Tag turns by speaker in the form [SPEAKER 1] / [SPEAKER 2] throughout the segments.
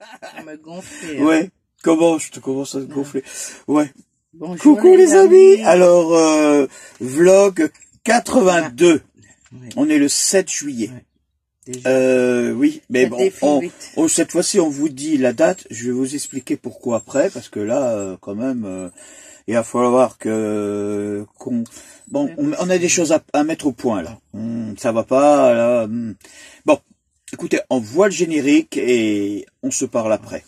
[SPEAKER 1] Ça me gonfle.
[SPEAKER 2] Ouais. Comment je te commence à te gonfler? Ouais.
[SPEAKER 1] Bonjour
[SPEAKER 2] Coucou les amis. Alors, vlog 82.
[SPEAKER 1] Ouais.
[SPEAKER 2] On est le 7 juillet.
[SPEAKER 1] Ouais.
[SPEAKER 2] Oui, mais bon, cette fois-ci, on vous dit la date. Je vais vous expliquer pourquoi après, parce que là, quand même, il va falloir on a des choses à mettre au point là. Ça va pas là. Bon, écoutez, on voit le générique et on se parle après.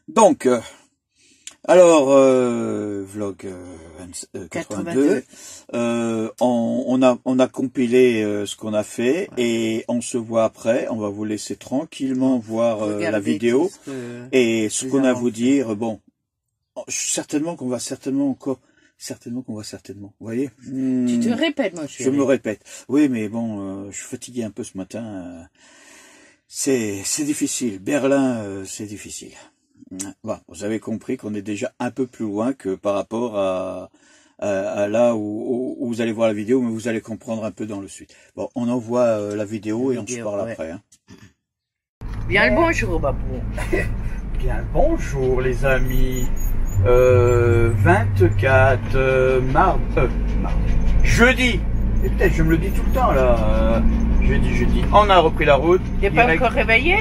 [SPEAKER 2] Donc, alors, vlog 82, on a compilé ce qu'on a fait et on se voit après. On va vous laisser tranquillement voir la vidéo et ce qu'on a à vous dire. Bon, certainement qu'on va vous voyez.
[SPEAKER 1] Tu te répètes, mon chéri.
[SPEAKER 2] Je me répète. Oui, mais bon, je suis fatigué un peu ce matin. C'est difficile. Berlin, c'est difficile. Bon, vous avez compris qu'on est déjà un peu plus loin que par rapport à là où vous allez voir la vidéo, mais vous allez comprendre un peu dans le suite. Bon, on envoie la vidéo et on se parle après. Hein.
[SPEAKER 1] Bien le bonjour, Babou.
[SPEAKER 2] Bien le bonjour, les amis. 24 jeudi. Et peut-être je me le dis tout le temps là. Jeudi. On a repris la route.
[SPEAKER 1] T'es pas encore réveillé?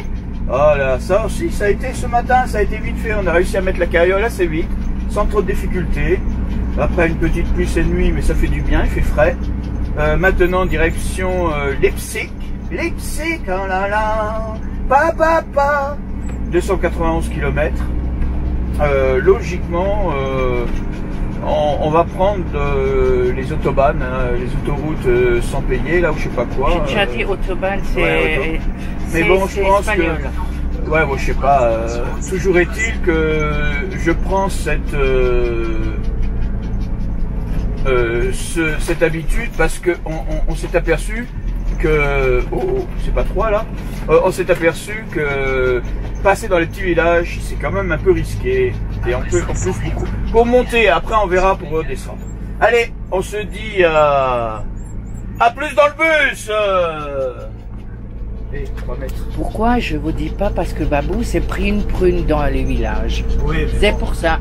[SPEAKER 2] Oh là, ça aussi, ça a été ce matin, ça a été vite fait. On a réussi à mettre la carriole assez vite, sans trop de difficultés. Après une petite pluie cette nuit, mais ça fait du bien, il fait frais. Maintenant, direction Leipzig. Leipzig, oh là là, pa. 291 km. Logiquement, on va prendre les autobahns, hein, les autoroutes sans payer, là où je sais pas quoi.
[SPEAKER 1] J'ai déjà dit autobahn, c'est...
[SPEAKER 2] Ouais, mais bon, je pense
[SPEAKER 1] espagnol.
[SPEAKER 2] Que... Ouais, bon, je sais pas. Toujours est-il que je prends cette habitude parce que on s'est aperçu que... c'est pas 3 là. On s'est aperçu que passer dans les petits villages, c'est quand même un peu risqué. Et on peut beaucoup. Pour monter, après on verra pour redescendre. Allez, on se dit à plus dans le bus. Et 3 mètres.
[SPEAKER 1] Pourquoi je vous dis pas? Parce que Babou s'est pris une prune dans les villages.
[SPEAKER 2] Oui,
[SPEAKER 1] c'est pour ça.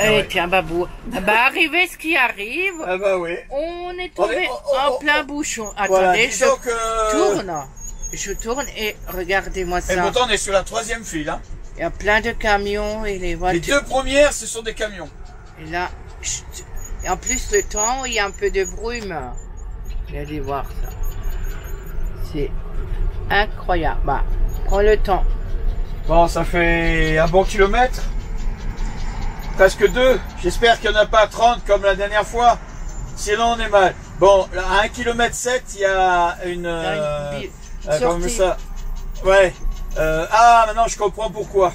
[SPEAKER 1] Eh tiens Babou, bah arrivé ce qui arrive,
[SPEAKER 2] ah bah oui.
[SPEAKER 1] On est tombé en plein bouchon. Attendez,
[SPEAKER 2] voilà,
[SPEAKER 1] je tourne et regardez-moi ça.
[SPEAKER 2] Et pourtant on est sur la 3e file. Hein.
[SPEAKER 1] Il y a plein de camions et les voitures.
[SPEAKER 2] Les 2 premières ce sont des camions.
[SPEAKER 1] Et là, et en plus le temps, il y a un peu de brume. Allez voir ça. C'est incroyable. Bah, prends le temps.
[SPEAKER 2] Bon, ça fait un bon kilomètre. presque 2. J'espère qu'il n'y en a pas 30 comme la dernière fois. Sinon, on est mal. Bon, à 1,7 km, il y a une... comment ça? Ouais. Maintenant, je comprends pourquoi.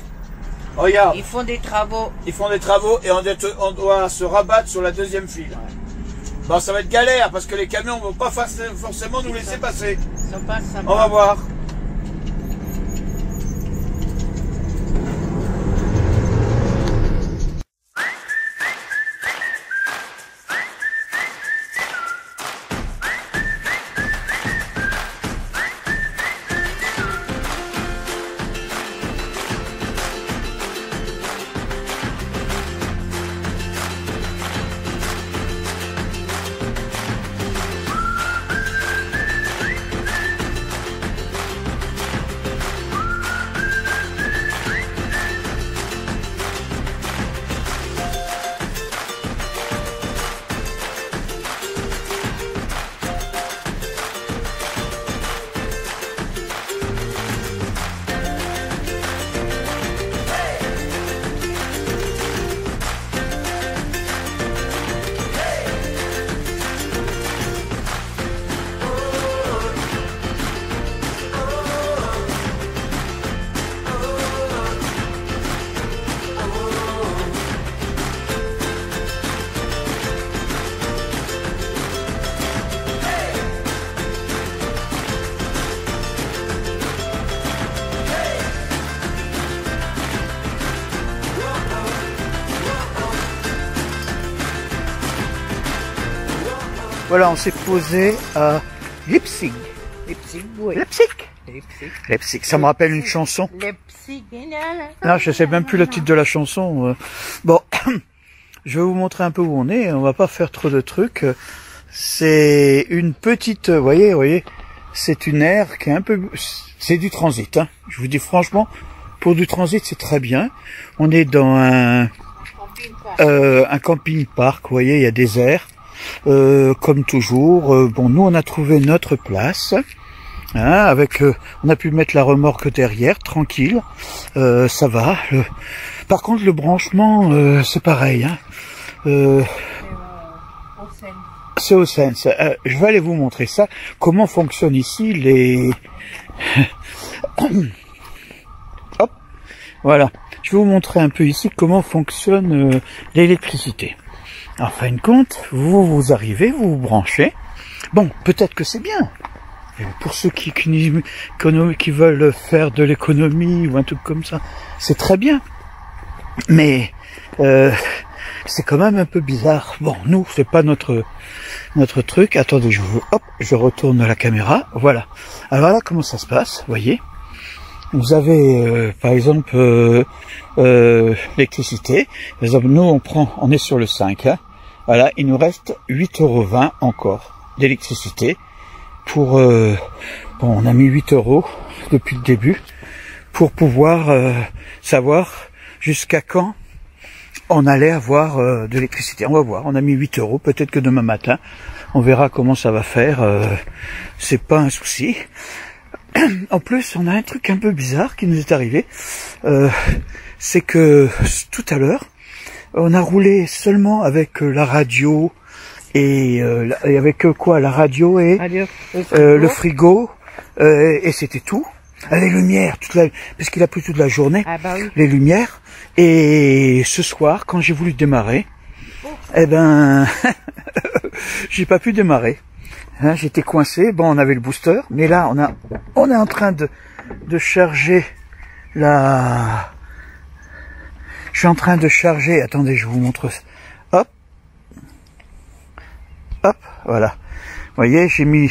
[SPEAKER 2] Regarde.
[SPEAKER 1] Ils font des travaux.
[SPEAKER 2] Ils font des travaux et on doit se rabattre sur la deuxième file. Bon, ça va être galère parce que les camions ne vont pas forcément nous laisser passer.
[SPEAKER 1] Ils sont pas sympas.
[SPEAKER 2] On va voir.
[SPEAKER 3] Voilà, on s'est posé à Leipzig.
[SPEAKER 1] Leipzig, oui.
[SPEAKER 3] Leipzig, ça me rappelle une chanson.
[SPEAKER 1] Leipzig,
[SPEAKER 3] Non, je sais même plus le titre de la chanson. Bon, je vais vous montrer un peu où on est. On va pas faire trop de trucs. C'est une petite, voyez, c'est une aire qui est un peu, c'est du transit. Hein. Je vous dis franchement, pour du transit, c'est très bien. On est dans un camping-park. Vous voyez, il y a des airs. Comme toujours, bon, nous on a trouvé notre place, hein, on a pu mettre la remorque derrière, tranquille, ça va. Par contre, le branchement, c'est pareil, hein, c'est au sens. Je vais aller vous montrer ça, comment fonctionnent ici les... Hop, voilà. Je vais vous montrer un peu ici comment fonctionne l'électricité. En fin de compte, vous arrivez, vous vous branchez. Bon, peut-être que c'est bien. Pour ceux qui veulent faire de l'économie ou un truc comme ça, c'est très bien. Mais c'est quand même un peu bizarre. Bon, nous, c'est pas notre truc. Attendez, je retourne la caméra. Voilà. Alors voilà comment ça se passe, voyez. Vous avez, par exemple, l'électricité. Par exemple, nous, on est sur le 5. Hein. Voilà, il nous reste 8,20 € encore d'électricité. Pour, bon, on a mis 8 € depuis le début pour pouvoir savoir jusqu'à quand on allait avoir de l'électricité. On va voir, on a mis 8 €. Peut-être que demain matin, on verra comment ça va faire. C'est pas un souci. En plus, on a un truc un peu bizarre qui nous est arrivé. C'est que tout à l'heure, on a roulé seulement avec la radio et avec quoi? La radio et le frigo et c'était tout. Les lumières, parce qu'il a plu toute la journée, oui. Les lumières. Et ce soir, quand j'ai voulu démarrer, eh ben, j'ai pas pu démarrer. Hein, j'étais coincé. Bon, on avait le booster, mais là, on est en train de charger la... Je suis en train de charger. Attendez, je vous montre. Hop, hop, voilà. Vous voyez, j'ai mis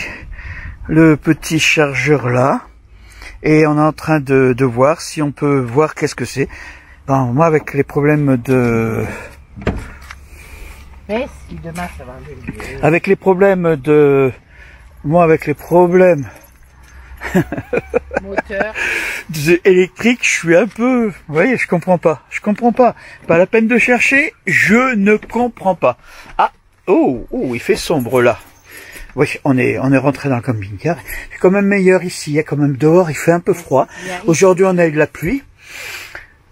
[SPEAKER 3] le petit chargeur là, et on est en train de voir si on peut voir qu'est-ce que c'est. Bon, moi, avec les problèmes de...
[SPEAKER 1] Mais si demain ça va aller mieux.
[SPEAKER 3] Avec les problèmes de... Moi, avec les problèmes...
[SPEAKER 1] Moteur.
[SPEAKER 3] électrique, je suis un peu... Vous voyez, je comprends pas. Je comprends pas. Pas la peine de chercher, je ne comprends pas. Ah, oh, il fait sombre là. Oui, on est rentré dans le camping-car. C'est quand même meilleur ici. Il y a quand même dehors, il fait un peu froid. Aujourd'hui, on a eu de la pluie.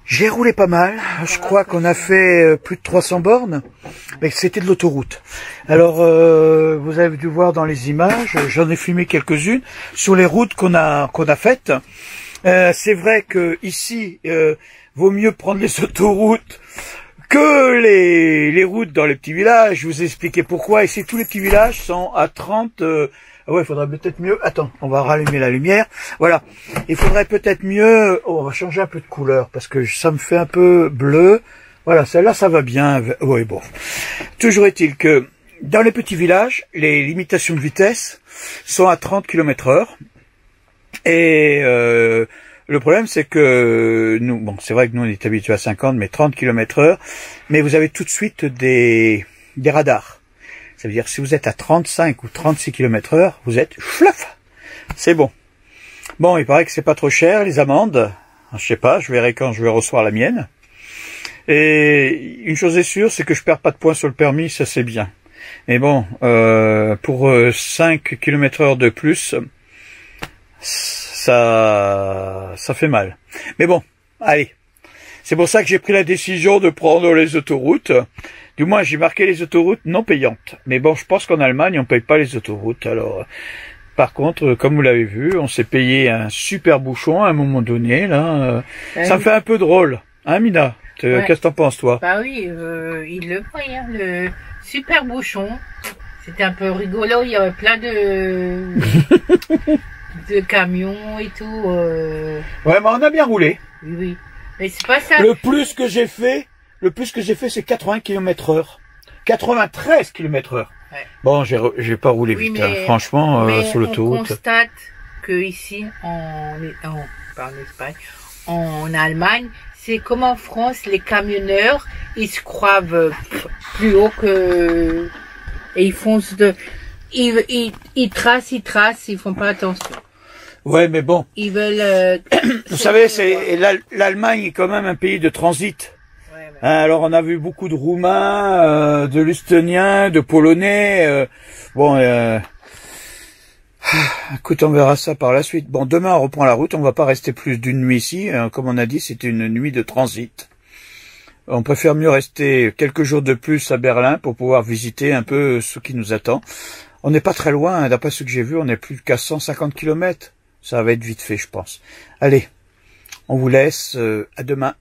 [SPEAKER 3] J'ai roulé pas mal, je crois qu'on a fait plus de 300 bornes, mais c'était de l'autoroute. Alors, vous avez dû voir dans les images, j'en ai filmé quelques-unes, sur les routes qu'on a faites. C'est vrai que ici, vaut mieux prendre les autoroutes que les routes dans les petits villages. Je vous ai expliqué pourquoi. Ici, tous les petits villages sont à 30... ouais, il faudrait peut-être mieux... Attends, on va rallumer la lumière. Voilà. Il faudrait peut-être mieux... Oh, on va changer un peu de couleur, parce que ça me fait un peu bleu. Voilà, celle-là, ça va bien. Oui, bon. Toujours est-il que dans les petits villages, les limitations de vitesse sont à 30 km/h. Et... le problème, c'est que nous, bon, c'est vrai que nous, on est habitués à 50, mais 30 km/h, mais vous avez tout de suite des radars. Ça veut dire que si vous êtes à 35 ou 36 km/h, vous êtes flaf. C'est bon. Bon, il paraît que c'est pas trop cher, les amendes. Je sais pas, je verrai quand je vais recevoir la mienne. Et une chose est sûre, c'est que je perds pas de points sur le permis, ça c'est bien. Mais bon, pour 5 km/h de plus, ça fait mal. Mais bon, allez. C'est pour ça que j'ai pris la décision de prendre les autoroutes. Du moins, j'ai marqué les autoroutes non payantes. Mais bon, je pense qu'en Allemagne, on paye pas les autoroutes. Alors, par contre, comme vous l'avez vu, on s'est payé un super bouchon à un moment donné. Là, ça me fait un peu drôle. Hein, Mina? Qu'est-ce que t'en penses, toi?
[SPEAKER 1] Bah oui, il le voit, hein, le super bouchon. C'était un peu rigolo. Il y avait plein de... de camions et tout.
[SPEAKER 3] Ouais, mais on a bien roulé.
[SPEAKER 1] Oui, oui. Mais c'est pas ça.
[SPEAKER 3] Le plus que j'ai fait, c'est 80 km/h. 93 km/h. Ouais. Bon, j'ai pas roulé vite,
[SPEAKER 1] mais,
[SPEAKER 3] hein, franchement, sur l'autoroute.
[SPEAKER 1] On constate que ici, en Espagne, en Allemagne, c'est comme en France, les camionneurs, ils se croient plus haut que... Et ils foncent ils tracent, ils font pas attention.
[SPEAKER 3] Ouais, mais bon.
[SPEAKER 1] Ils veulent...
[SPEAKER 3] vous savez, l'Allemagne est quand même un pays de transit. Ouais, mais... alors, on a vu beaucoup de Roumains, de Lustoniens, de Polonais. Bon, écoute, on verra ça par la suite. Bon, demain, on reprend la route. On va pas rester plus d'une nuit ici. Comme on a dit, c'était une nuit de transit. On préfère mieux rester quelques jours de plus à Berlin pour pouvoir visiter un peu ce qui nous attend. On n'est pas très loin, hein, d'après ce que j'ai vu, on n'est plus qu'à 150 km. Ça va être vite fait, je pense. Allez, on vous laisse, à demain.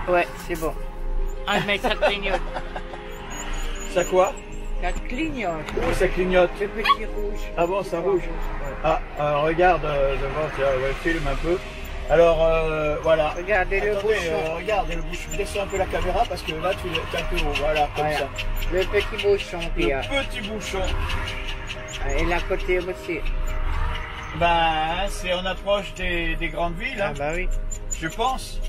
[SPEAKER 1] Ouais, c'est bon. Ah, mais ça clignote.
[SPEAKER 3] Ça quoi?
[SPEAKER 1] Ça clignote.
[SPEAKER 3] Oui, ça clignote.
[SPEAKER 1] Le petit rouge.
[SPEAKER 3] Ah bon, ça rouge. Ouais. Ah, regarde devant, tiens, ouais, filme un peu. Alors, voilà.
[SPEAKER 1] Regardez le bouchon.
[SPEAKER 3] Regardez le bouchon. Descends un peu la caméra parce que là, tu es un peu haut. Voilà, comme ça.
[SPEAKER 1] Le petit bouchon.
[SPEAKER 3] Le petit bouchon.
[SPEAKER 1] Et l'à côté aussi.
[SPEAKER 3] Ben, c'est on approche des grandes villes. Hein,
[SPEAKER 1] ah bah oui.
[SPEAKER 3] Je pense.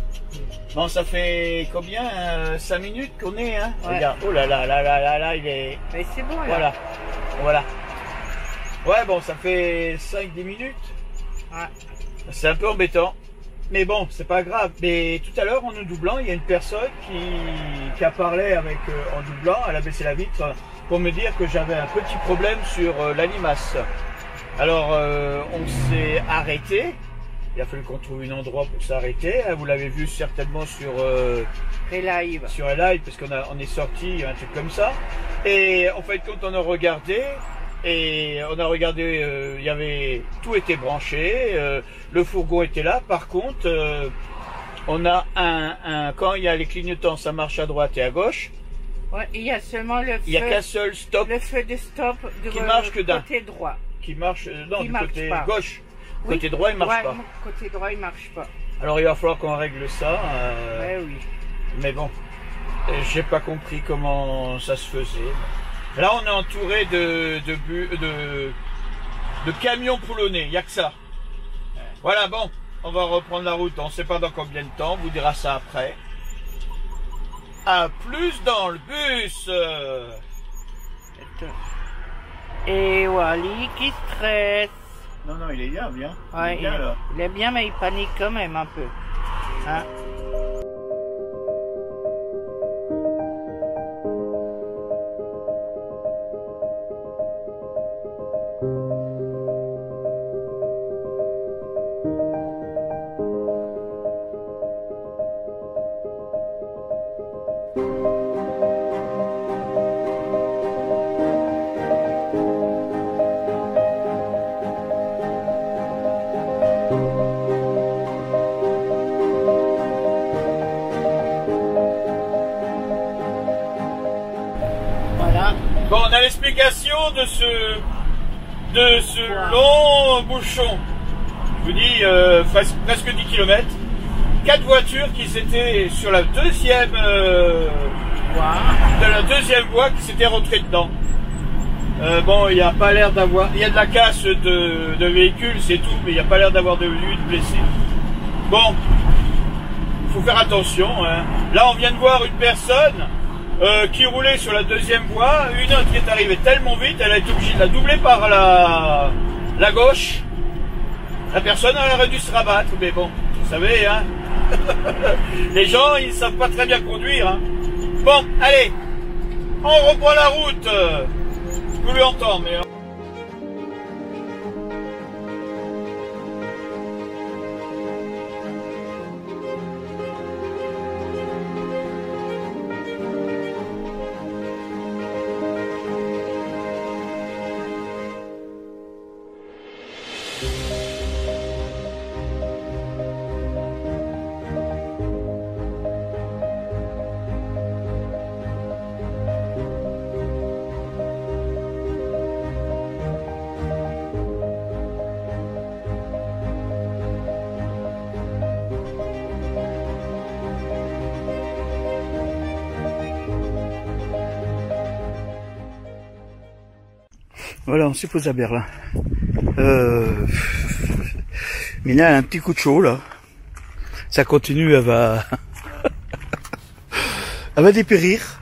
[SPEAKER 3] Bon, ça fait combien 5 minutes qu'on est, hein?
[SPEAKER 1] Ouais.
[SPEAKER 3] Regarde, oh là là là là là là, il est...
[SPEAKER 1] Mais c'est bon, là.
[SPEAKER 3] Voilà, voilà. Ouais, bon, ça fait 5-10 minutes.
[SPEAKER 1] Ouais.
[SPEAKER 3] C'est un peu embêtant. Mais bon, c'est pas grave. Mais tout à l'heure, en nous doublant, il y a une personne qui a parlé avec, en doublant, elle a baissé la vitre pour me dire que j'avais un petit problème sur la limace. Alors, on s'est arrêté. Il a fallu qu'on trouve un endroit pour s'arrêter. Vous l'avez vu certainement sur
[SPEAKER 1] live.
[SPEAKER 3] Sur un live, parce qu'on est sorti, un truc comme ça. Et en fait, quand on a regardé, il y avait tout était branché, le fourgon était là. Par contre, on a quand il y a les clignotants, ça marche à droite et à gauche.
[SPEAKER 1] Ouais, il y a seulement le feu.
[SPEAKER 3] Il n'y a qu'un seul stop.
[SPEAKER 1] Le feu de stop
[SPEAKER 3] qui marche que d'un
[SPEAKER 1] côté droit.
[SPEAKER 3] Qui marche non, du côté
[SPEAKER 1] pas.
[SPEAKER 3] gauche.
[SPEAKER 1] Oui.
[SPEAKER 3] Côté droit, il marche
[SPEAKER 1] ouais,
[SPEAKER 3] pas.
[SPEAKER 1] Côté droit, il marche pas.
[SPEAKER 3] Alors il va falloir qu'on règle ça.
[SPEAKER 1] Ouais, oui.
[SPEAKER 3] Mais bon, j'ai pas compris comment ça se faisait. Là, on est entouré de camions polonais, il n'y a que ça. Voilà, bon, on va reprendre la route, on ne sait pas dans combien de temps, on vous dira ça après. À plus dans le bus.
[SPEAKER 1] Et Wally qui stresse.
[SPEAKER 3] Non, non, il est bien, bien.
[SPEAKER 1] Ouais, il est bien, mais il panique quand même un peu. Hein?
[SPEAKER 3] Bon, on a l'explication de ce long bouchon. Je vous dis, presque 10 km. 4 voitures qui s'étaient sur la deuxième voie qui s'étaient rentrées dedans. Bon, il n'y a pas l'air d'avoir... Il y a de la casse de véhicules, c'est tout, mais il n'y a pas l'air d'avoir de blessés. Bon, il faut faire attention. Hein. Là, on vient de voir une personne qui roulait sur la deuxième voie, une autre qui est arrivée tellement vite, elle a été obligée de la doubler par la gauche. La personne, elle aurait dû se rabattre, mais bon, vous savez, hein. Les gens, ils savent pas très bien conduire, hein. Bon, allez, on reprend la route. Vous lui entendez, mais...
[SPEAKER 2] Voilà, on s'est posé à Berlin. Mina a un petit coup de chaud là. Ça continue, elle va dépérir.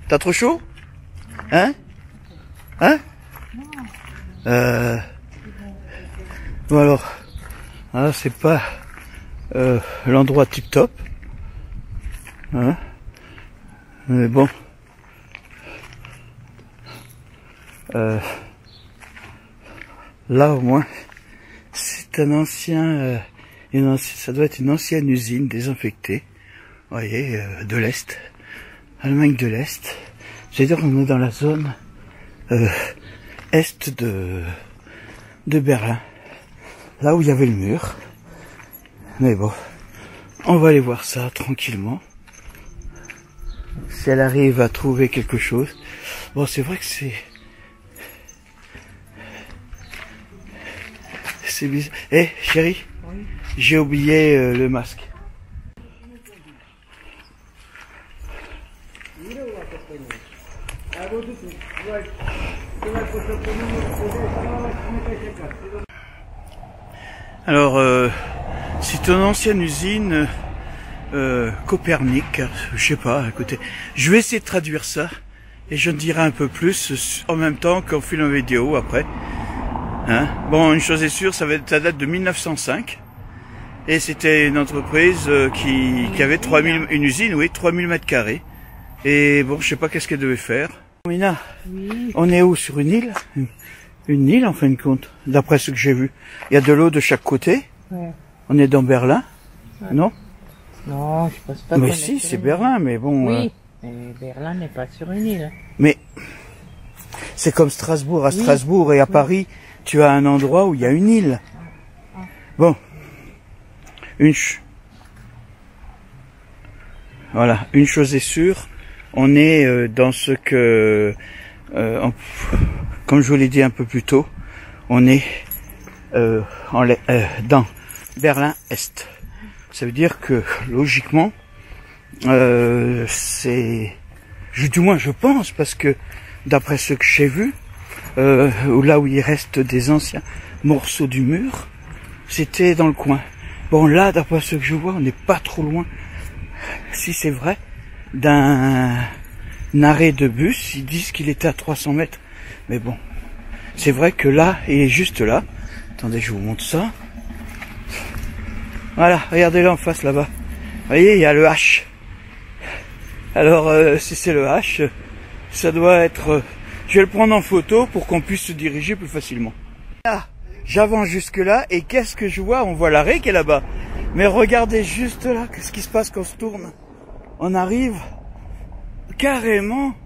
[SPEAKER 2] T'as trop chaud? Hein? Hein? Bon alors, hein, c'est pas l'endroit tip top. Hein? Mais bon. Là au moins c'est un ancien, ça doit être une ancienne usine désinfectée, vous voyez, de l'Est, Allemagne de l'Est, c'est-à-dire on est dans la zone est de Berlin, là où il y avait le mur, mais bon, on va aller voir ça tranquillement, si elle arrive à trouver quelque chose. Bon, c'est vrai que c'est bizarre. Eh, chérie, oui. J'ai oublié le masque. Alors, c'est une ancienne usine Copernic, je sais pas, écoutez, je vais essayer de traduire ça et je dirai un peu plus en même temps qu'on filme une vidéo après. Hein? Bon, une chose est sûre, ça date de 1905 et c'était une entreprise qui avait 3000, une usine, oui, 3000 mètres carrés. Et bon, je sais pas qu'est-ce qu'elle devait faire. Mina, oui. On est où, sur une île? Une île en fin de compte, d'après ce que j'ai vu. Il y a de l'eau de chaque côté. Ouais. On est dans Berlin, ouais. Non?
[SPEAKER 1] Non, je pense pas.
[SPEAKER 2] Mais si, c'est Berlin, mais bon.
[SPEAKER 1] Oui, mais Berlin n'est pas sur une île.
[SPEAKER 2] Mais c'est comme Strasbourg. À Strasbourg et à Paris, tu as un endroit où il y a une île. Bon, voilà, une chose est sûre, on est dans ce que, comme je vous l'ai dit un peu plus tôt, on est dans Berlin-Est.
[SPEAKER 3] Ça veut dire que, logiquement, c'est... Du moins, je pense, parce que, d'après ce que j'ai vu, là où il reste des anciens morceaux du mur, c'était dans le coin. Bon, là, d'après ce que je vois, on n'est pas trop loin, si c'est vrai, d'un arrêt de bus. Ils disent qu'il était à 300 mètres. Mais bon, c'est vrai que là, il est juste là. Attendez, je vous montre ça. Voilà, regardez-le en face là-bas. Vous voyez, il y a le H. Alors, si c'est le H, ça doit être... je vais le prendre en photo pour qu'on puisse se diriger plus facilement. Là, j'avance jusque là, et qu'est-ce que je vois? On voit l'arrêt qui est là-bas. Mais regardez juste là, qu'est-ce qui se passe quand on se tourne? On arrive carrément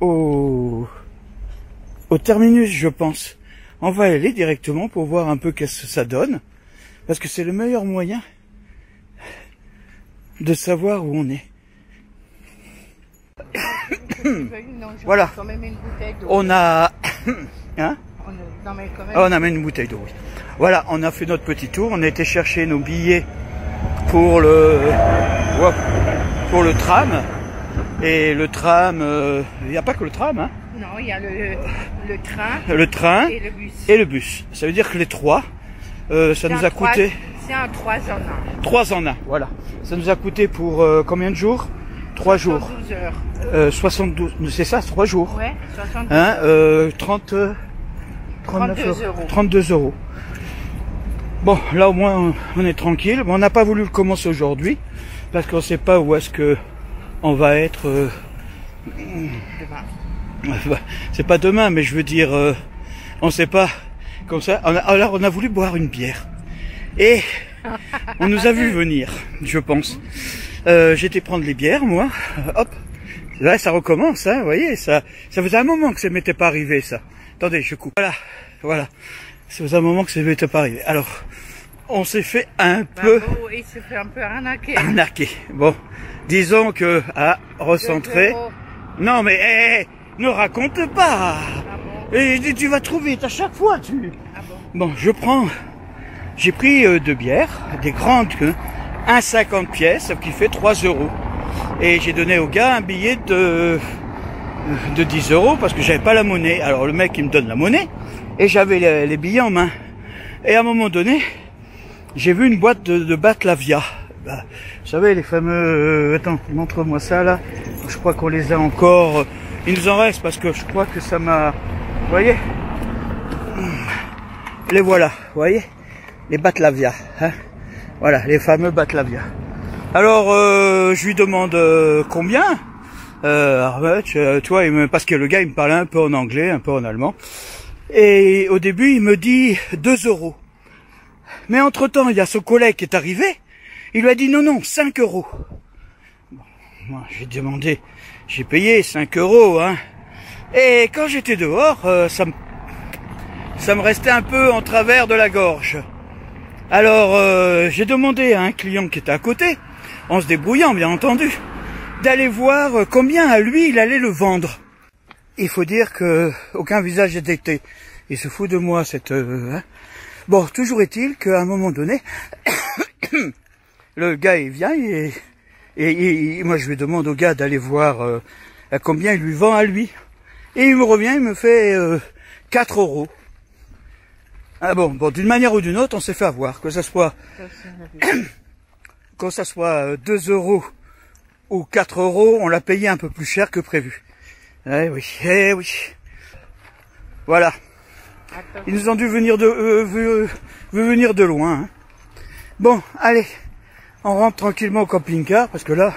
[SPEAKER 3] au terminus, je pense. On va y aller directement pour voir un peu qu'est-ce que ça donne. Parce que c'est le meilleur moyen de savoir où on est. Voilà. On a... hein? On amène une bouteille d'eau, oui. Voilà, on a fait notre petit tour. On a été chercher nos billets pour le tram. Et le tram, il n'y a pas que le tram, hein?
[SPEAKER 1] Non, il y a
[SPEAKER 3] le train
[SPEAKER 1] et le bus.
[SPEAKER 3] Et le bus. Ça veut dire que les trois, ça nous a coûté...
[SPEAKER 1] C'est un 3 en 1.
[SPEAKER 3] 3 en 1, voilà. Ça nous a coûté pour combien de jours? 3 jours.
[SPEAKER 1] 72 heures.
[SPEAKER 3] 72, c'est ça, 3 jours.
[SPEAKER 1] Ouais, 72
[SPEAKER 3] hein, 32 euros. Bon, là au moins on est tranquille. Bon, on n'a pas voulu le commencer aujourd'hui parce qu'on ne sait pas où est-ce que on va être. Demain. C'est pas demain, mais je veux dire, on ne sait pas comme ça. Alors on a voulu boire une bière et on nous a vu venir, je pense. J'étais prendre les bières, moi. Hop, là ça recommence, hein. Vous voyez, ça faisait un moment que ça m'était pas arrivé, ça. Attendez, je coupe. Voilà. Ça faisait un moment que ça m'était pas arrivé. Alors, on s'est fait un peu...
[SPEAKER 1] il s'est fait un peu arnaquer.
[SPEAKER 3] Arnaquer. Bon, disons que, à recentrer... Non, mais, ne raconte pas.
[SPEAKER 1] Bon.
[SPEAKER 3] Et tu vas trop vite à chaque fois, tu...
[SPEAKER 1] Bon,
[SPEAKER 3] j'ai pris 2 bières, des grandes, 1,50 pièces, qui fait 3 euros. Et j'ai donné au gars un billet de 10 euros parce que j'avais pas la monnaie. Alors le mec il me donne la monnaie et j'avais les billets en main. Et à un moment donné, j'ai vu une boîte de Batlavia. Vous savez les fameux... attends, montre-moi ça là. Je crois qu'on les a encore. Il nous en reste parce que je crois que ça m'a... Vous voyez? Les voilà, vous voyez? Les Batlavia. Hein, voilà, les fameux Batlavia. Alors, je lui demande combien. Tu vois, parce que le gars, il me parlait un peu en anglais, un peu en allemand. Et au début, il me dit 2 euros. Mais entre-temps, il y a son collègue qui est arrivé. Il lui a dit non, 5 euros. Bon, moi, j'ai payé 5 euros, hein. Et quand j'étais dehors, ça me restait un peu en travers de la gorge. Alors, j'ai demandé à un client qui était à côté, en se débrouillant, bien entendu, d'aller voir combien à lui il allait le vendre. Il faut dire que aucun visage n'est détecté. Il se fout de moi, cette... hein. Bon, toujours est-il qu'à un moment donné, le gars il vient et moi je lui demande au gars d'aller voir à combien il lui vend à lui. Et il me revient, il me fait 4 euros. Ah bon, d'une manière ou d'une autre, on s'est fait avoir, que ça soit 2 euros ou 4 euros, on l'a payé un peu plus cher que prévu. Eh oui. Voilà. Ils nous ont dû venir de loin. Hein. Bon, allez, on rentre tranquillement au camping-car, parce que là,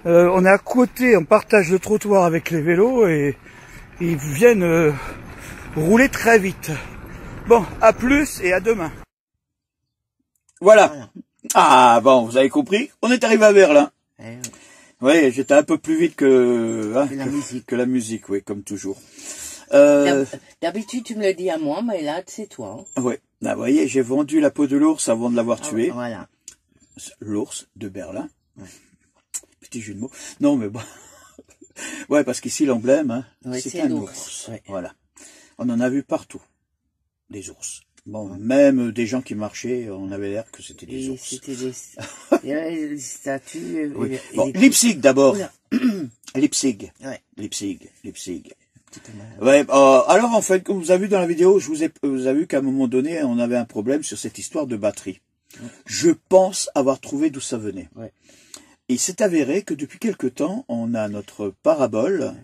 [SPEAKER 3] on est à côté, on partage le trottoir avec les vélos, et ils viennent rouler très vite. Bon, à plus et à demain.
[SPEAKER 2] Voilà. Ah bon, vous avez compris, on est arrivé à Berlin. Oui, j'étais un peu plus vite que la musique, oui, comme toujours.
[SPEAKER 1] D'habitude, tu me le dis à moi, mais là, c'est toi. Hein.
[SPEAKER 2] Oui, vous voyez, j'ai vendu la peau de l'ours avant de l'avoir tué.
[SPEAKER 1] Voilà.
[SPEAKER 2] L'ours de Berlin. Ouais. Petit jeu de mots. Non, mais bon. Ouais, parce qu'ici, l'emblème, hein, c'est un ours. Ouais. Voilà. On en a vu partout. Des ours. Bon, même des gens qui marchaient, on avait l'air que c'était des ours.
[SPEAKER 1] C'était des statues.
[SPEAKER 2] Oui. Bon, Leipzig d'abord. Leipzig.
[SPEAKER 1] Ouais.
[SPEAKER 2] Leipzig. Ouais, alors en fait, comme vous avez vu dans la vidéo, vous avez vu qu'à un moment donné, on avait un problème sur cette histoire de batterie. Ouais. Je pense avoir trouvé d'où ça venait.
[SPEAKER 1] Ouais.
[SPEAKER 2] Il s'est avéré que depuis quelque temps, on a notre parabole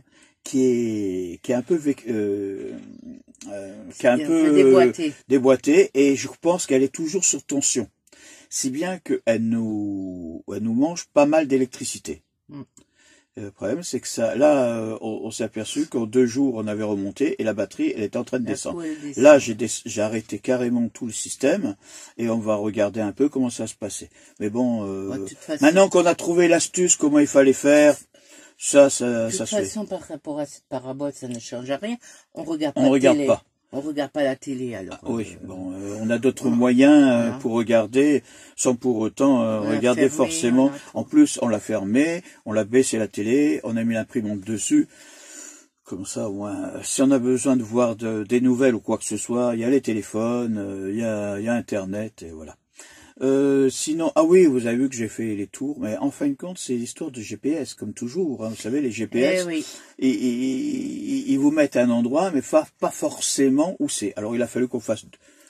[SPEAKER 2] qui est un peu déboîtée, et je pense qu'elle est toujours sur tension, si bien qu'elle nous mange pas mal d'électricité. Le problème, c'est que ça, là, on s'est aperçu qu'en 2 jours, on avait remonté et la batterie, elle était en train de descendre. Là, j'ai arrêté carrément tout le système et on va regarder un peu comment ça se passait. Mais bon, maintenant qu'on a trouvé l'astuce, comment il fallait faire, ça se fait.
[SPEAKER 1] De toute façon, par rapport à cette parabole, ça ne change rien. On regarde pas. On regarde pas la télé, alors.
[SPEAKER 2] Oui, bon, on a d'autres moyens pour regarder, sans pour autant regarder forcément. En plus, on l'a fermé, on l'a baissé la télé, on a mis l'imprimante dessus. Comme ça, au moins, si on a besoin de voir des nouvelles ou quoi que ce soit, il y a les téléphones, il y a Internet, et voilà. Sinon, ah oui, vous avez vu que j'ai fait les tours, mais en fin de compte, c'est l'histoire de GPS, comme toujours. Hein, vous savez, les GPS, ils vous mettent à un endroit, mais pas forcément où c'est. Alors, il a fallu qu'on fasse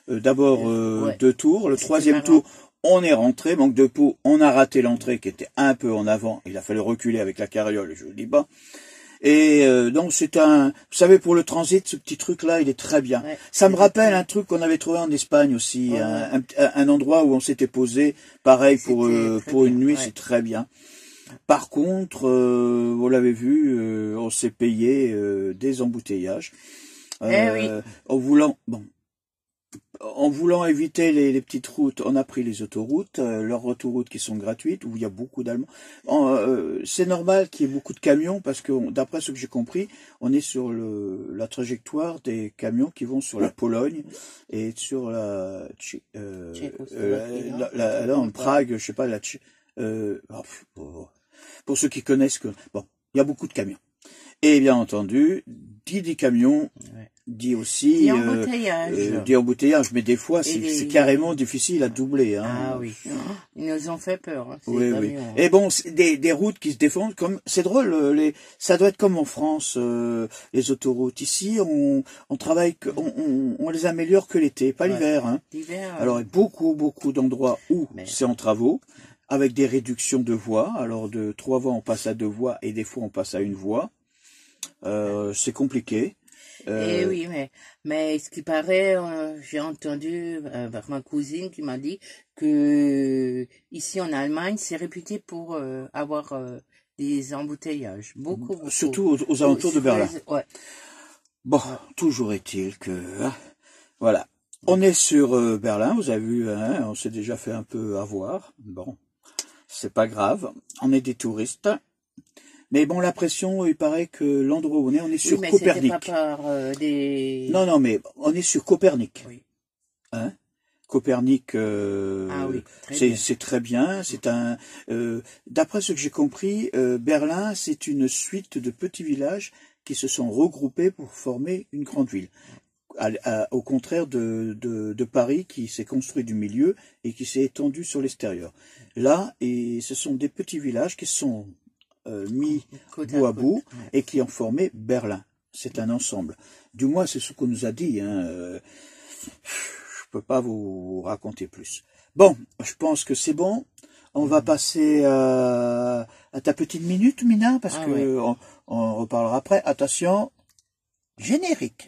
[SPEAKER 2] d'abord 2 tours. Le 3e tour, on est rentré, manque de peau, on a raté l'entrée qui était un peu en avant. Il a fallu reculer avec la carriole, je vous le dis pas. Et donc c'est vous savez, pour le transit, ce petit truc-là, il est très bien. Ouais, ça me rappelle un truc qu'on avait trouvé en Espagne aussi, un endroit où on s'était posé, pareil pour une nuit, c'est très bien. Par contre, vous l'avez vu, on s'est payé des embouteillages. En voulant éviter les petites routes, on a pris les autoroutes, leurs autoroutes qui sont gratuites, où il y a beaucoup d'Allemands. C'est normal qu'il y ait beaucoup de camions, parce que d'après ce que j'ai compris, on est sur la trajectoire des camions qui vont sur la Pologne et sur la Prague, je sais pas, pour ceux qui connaissent bon, il y a beaucoup de camions. Et bien entendu, dit camions, dit aussi dit embouteillage, mais des fois c'est carrément difficile à doubler. Hein.
[SPEAKER 1] Ah oui, ils nous ont fait peur. Hein,
[SPEAKER 2] oui. Et bon, des routes qui se défendent, comme c'est drôle, ça doit être comme en France, les autoroutes. Ici, on travaille, on les améliore que l'été, pas l'hiver. Hein. Alors il y a beaucoup d'endroits où c'est en travaux, avec des réductions de voies. Alors de 3 voies on passe à 2 voies et des fois on passe à 1 voie. C'est compliqué.
[SPEAKER 1] Eh oui, mais ce qui paraît, j'ai entendu par ma cousine qui m'a dit que ici en Allemagne, c'est réputé pour avoir des embouteillages. Beaucoup.
[SPEAKER 2] Surtout aux alentours de Berlin. Bon, toujours est-il que voilà. On est sur Berlin, vous avez vu, hein, on s'est déjà fait un peu avoir. Bon, c'est pas grave. On est des touristes. Mais bon, la pression, il paraît que l'endroit où on est sur Copernic.
[SPEAKER 1] Pas par,
[SPEAKER 2] Non, mais on est sur Copernic.
[SPEAKER 1] Oui.
[SPEAKER 2] Hein? Copernic, c'est très bien. C'est d'après ce que j'ai compris, Berlin, c'est une suite de petits villages qui se sont regroupés pour former une grande ville. Au contraire de Paris, qui s'est construit du milieu et qui s'est étendu sur l'extérieur. Là, ce sont des petits villages qui sont mis bout à bout et qui ont formé Berlin. C'est un ensemble. Du moins, c'est ce qu'on nous a dit. Hein. Je peux pas vous raconter plus. Bon, je pense que c'est bon. On va passer à ta petite minute, Mina, parce que on reparlera après. Attention, générique.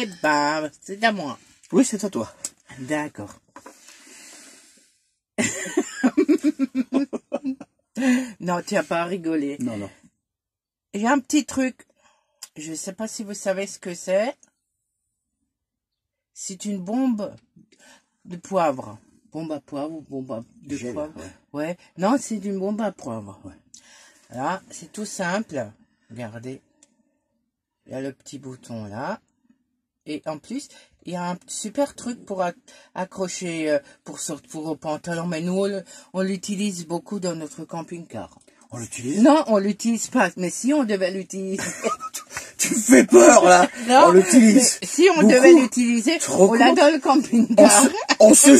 [SPEAKER 1] Eh ben, c'est à moi.
[SPEAKER 2] Oui, c'est à toi.
[SPEAKER 1] D'accord. Non, tu n'as pas à rigoler.
[SPEAKER 2] Non.
[SPEAKER 1] J'ai un petit truc. Je ne sais pas si vous savez ce que c'est. C'est une bombe de poivre. Bombe à poivre ou bombe de poivre. Ouais. Non, c'est une bombe à poivre.
[SPEAKER 2] Ouais.
[SPEAKER 1] Là, c'est tout simple. Regardez. Il y a le petit bouton là. Et en plus, il y a un super truc pour accrocher, pour au pantalon. Mais nous, on l'utilise beaucoup dans notre camping-car.
[SPEAKER 2] On l'utilise?
[SPEAKER 1] Non, on l'utilise pas. Mais si on devait l'utiliser...
[SPEAKER 2] Tu me fais peur, là.
[SPEAKER 1] Non,
[SPEAKER 2] on l'utilise.
[SPEAKER 1] Si on devait l'utiliser, on l'a dans le camping-car.
[SPEAKER 2] On se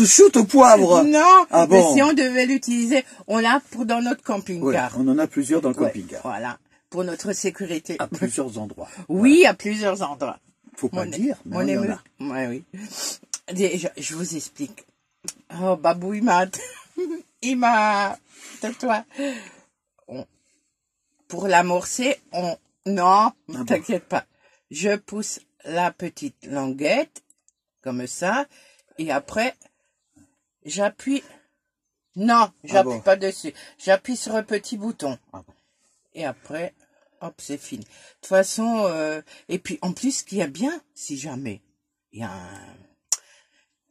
[SPEAKER 2] shoot au poivre.
[SPEAKER 1] Non,
[SPEAKER 2] ah
[SPEAKER 1] mais
[SPEAKER 2] bon.
[SPEAKER 1] si on devait l'utiliser, on l'a dans notre camping-car.
[SPEAKER 2] Ouais, on en a plusieurs dans le camping-car.
[SPEAKER 1] Voilà, pour notre sécurité.
[SPEAKER 2] À plusieurs endroits.
[SPEAKER 1] Oui,
[SPEAKER 2] voilà.
[SPEAKER 1] À plusieurs endroits.
[SPEAKER 2] Faut pas le dire, mais on en a.
[SPEAKER 1] Ouais, oui. Je vous explique. Oh, Babou, il m'a... Tais-toi. Pour l'amorcer, non, t'inquiète pas. Je pousse la petite languette, comme ça, et après, j'appuie. Non, j'appuie pas dessus. J'appuie sur un petit bouton. Et après, hop, c'est fini. De toute façon, et puis en plus, ce qui est bien, si jamais,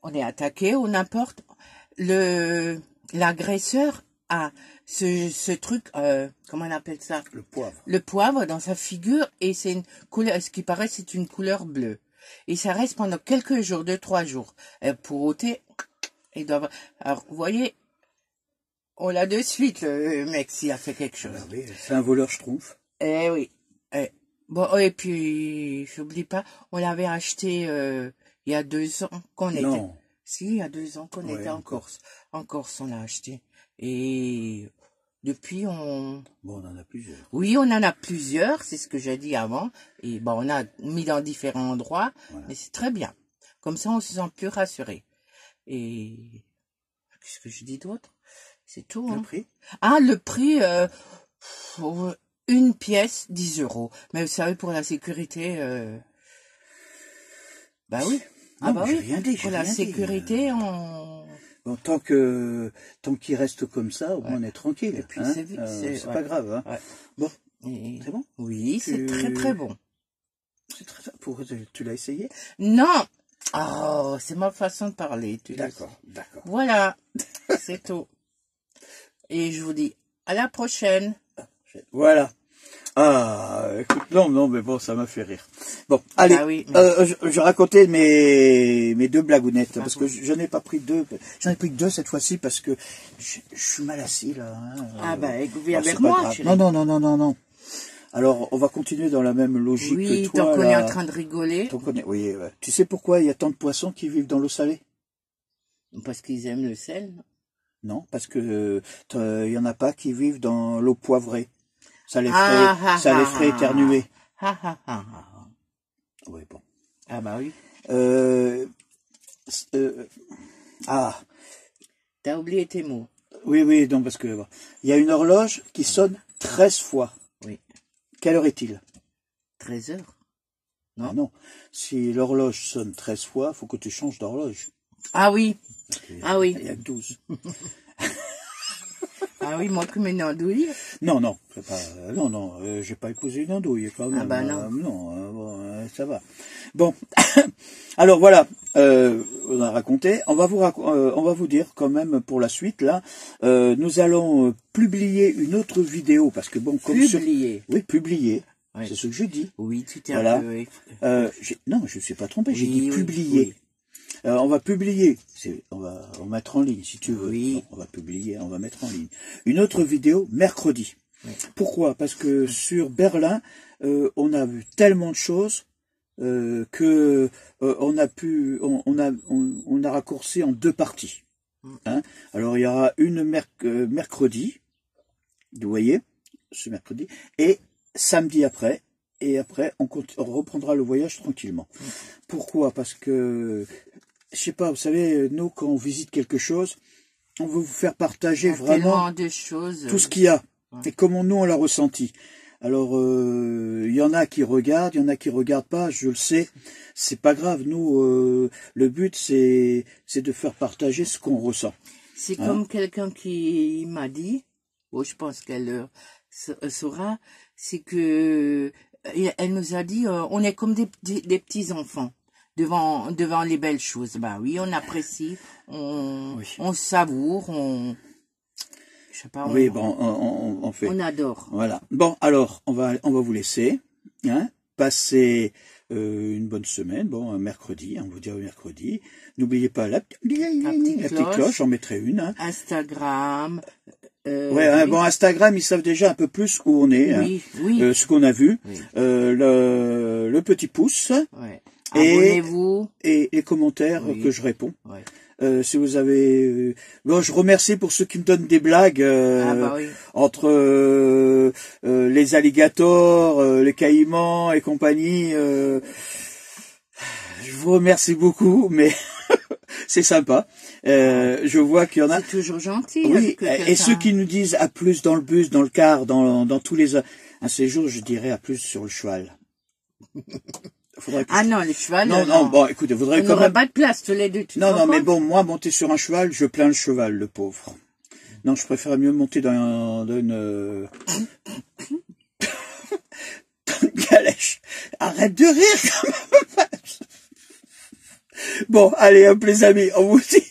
[SPEAKER 1] on est attaqué ou n'importe, l'agresseur a ce truc, comment on appelle ça?
[SPEAKER 2] Le poivre. Le
[SPEAKER 1] poivre dans sa figure, et c'est une couleur, ce qui paraît, c'est une couleur bleue. Et ça reste pendant quelques jours, 2-3 jours. Pour ôter, alors, vous voyez, on l'a de suite, le mec, s'il a fait quelque chose.
[SPEAKER 2] Alors oui, c'est un voleur schtroumpf.
[SPEAKER 1] Eh oui. Bon, et puis, j'oublie pas, on l'avait acheté, il y a 2 ans qu'on était.
[SPEAKER 2] Non.
[SPEAKER 1] Si, il y a 2 ans qu'on était en Corse. En Corse, on l'a acheté. Et depuis,
[SPEAKER 2] Bon, on en a plusieurs.
[SPEAKER 1] Oui, on en a plusieurs, c'est ce que j'ai dit avant. Et bon, on a mis dans différents endroits, voilà. Mais c'est très bien. Comme ça, on se sent plus rassuré. Et qu'est-ce que je dis d'autre? C'est tout.
[SPEAKER 2] Le prix?
[SPEAKER 1] Ah, le prix, une pièce, 10 €. Mais vous savez, pour la sécurité, bah oui.
[SPEAKER 2] Non, bah oui. Rien dit,
[SPEAKER 1] pour la sécurité, on...
[SPEAKER 2] Bon, tant qu'il reste comme ça, au moins on est tranquille. Et puis c'est pas grave. Hein. Ouais. Bon, c'est bon?
[SPEAKER 1] Oui, c'est très très bon.
[SPEAKER 2] C'est très. Tu l'as essayé?
[SPEAKER 1] Non. Oh, c'est ma façon de parler.
[SPEAKER 2] D'accord.
[SPEAKER 1] Voilà, c'est tout. Et je vous dis à la prochaine.
[SPEAKER 2] Voilà. Ah, écoute, non, mais bon, ça m'a fait rire. Bon, allez, je racontais mes 2 blagounettes, parce que j'en ai pas pris 2, j'en ai pris que 2 cette fois-ci, parce que je suis mal assis, là. Hein.
[SPEAKER 1] Vous viens avec moi, chérie.
[SPEAKER 2] Non. Alors, on va continuer dans la même logique que toi.
[SPEAKER 1] Oui, tant qu'on est en train de rigoler.
[SPEAKER 2] Oui, ouais. Tu sais pourquoi il y a tant de poissons qui vivent dans l'eau salée?
[SPEAKER 1] Parce qu'ils aiment le sel.
[SPEAKER 2] Non, parce que il y en a pas qui vivent dans l'eau poivrée. Ça les ferait éternuer. Oui, bon.
[SPEAKER 1] Ah bah oui. T'as oublié tes mots.
[SPEAKER 2] Oui, non, parce que il y a une horloge qui sonne 13 fois.
[SPEAKER 1] Oui.
[SPEAKER 2] Quelle heure est-il?
[SPEAKER 1] 13 heures. Non.
[SPEAKER 2] Ah non. Si l'horloge sonne 13 fois, il faut que tu changes d'horloge.
[SPEAKER 1] Ah oui.
[SPEAKER 2] Il y a que 12.
[SPEAKER 1] Ah oui, montre-moi une andouille.
[SPEAKER 2] Non, j'ai pas épousé une andouille quand même.
[SPEAKER 1] Ah bah non.
[SPEAKER 2] Non, ça va. Bon, alors voilà, on a raconté. On va vous dire quand même pour la suite là. Nous allons publier une autre vidéo parce que bon, comme
[SPEAKER 1] publier.
[SPEAKER 2] Oui, publier.
[SPEAKER 1] Oui.
[SPEAKER 2] C'est ce que je dis.
[SPEAKER 1] Oui, tu t'es
[SPEAKER 2] voilà.
[SPEAKER 1] un peu...
[SPEAKER 2] Non, je ne suis pas trompé. J'ai dit publier. Oui. On va publier, on va mettre en ligne si tu veux.
[SPEAKER 1] Oui.
[SPEAKER 2] On va publier, on va mettre en ligne une autre vidéo mercredi. Oui. Pourquoi? Parce que sur Berlin, on a vu tellement de choses que on a raccourci en 2 parties. Hein? Alors il y aura une mercredi, vous voyez, ce mercredi, et samedi après. Et après, on reprendra le voyage tranquillement. Pourquoi? Parce que, je sais pas, vous savez, nous, quand on visite quelque chose, on veut vous faire partager vraiment
[SPEAKER 1] de choses,
[SPEAKER 2] tout ce qu'il y a. Et comment nous, on l'a ressenti. Alors, il y en a qui regardent, il y en a qui regardent pas, je le sais. C'est pas grave. Nous, le but, c'est de faire partager ce qu'on ressent.
[SPEAKER 1] C'est comme quelqu'un qui m'a dit, je pense qu'elle saura, c'est que... Elle nous a dit, on est comme des petits enfants devant les belles choses. Bah oui, on apprécie, on savoure, je sais pas.
[SPEAKER 2] Oui, bon, on fait.
[SPEAKER 1] On adore.
[SPEAKER 2] Voilà. Bon, alors, on va vous laisser, hein, passer une bonne semaine. Bon, un mercredi, on vous dit mercredi. N'oubliez pas la petite cloche, j'en mettrai une. Hein.
[SPEAKER 1] Instagram.
[SPEAKER 2] Ouais, bon, Instagram, ils savent déjà un peu plus où on est,
[SPEAKER 1] oui, oui.
[SPEAKER 2] Ce qu'on a vu,
[SPEAKER 1] oui.
[SPEAKER 2] le petit pouce,
[SPEAKER 1] ouais. Abonnez-vous
[SPEAKER 2] et les commentaires que je réponds.
[SPEAKER 1] Ouais.
[SPEAKER 2] Si vous avez, bon, je remercie pour ceux qui me donnent des blagues
[SPEAKER 1] oui.
[SPEAKER 2] entre les alligators, les caïmans et compagnie. Je vous remercie beaucoup, mais c'est sympa. Je vois qu'il y en a.
[SPEAKER 1] C'est toujours gentil.
[SPEAKER 2] Oui, et ceux qui nous disent à plus dans le bus, dans le car, dans tous les un séjour, je dirais à plus sur le cheval.
[SPEAKER 1] Non, les chevals.
[SPEAKER 2] Non, bon, écoutez,
[SPEAKER 1] on n'aura pas de place tous les deux.
[SPEAKER 2] Non, mais bon, moi, monter sur un cheval, je plains le cheval, le pauvre. Non, je préfère mieux monter dans une calèche. Arrête de rire, quand même. Bon, allez, hop, les amis, on vous dit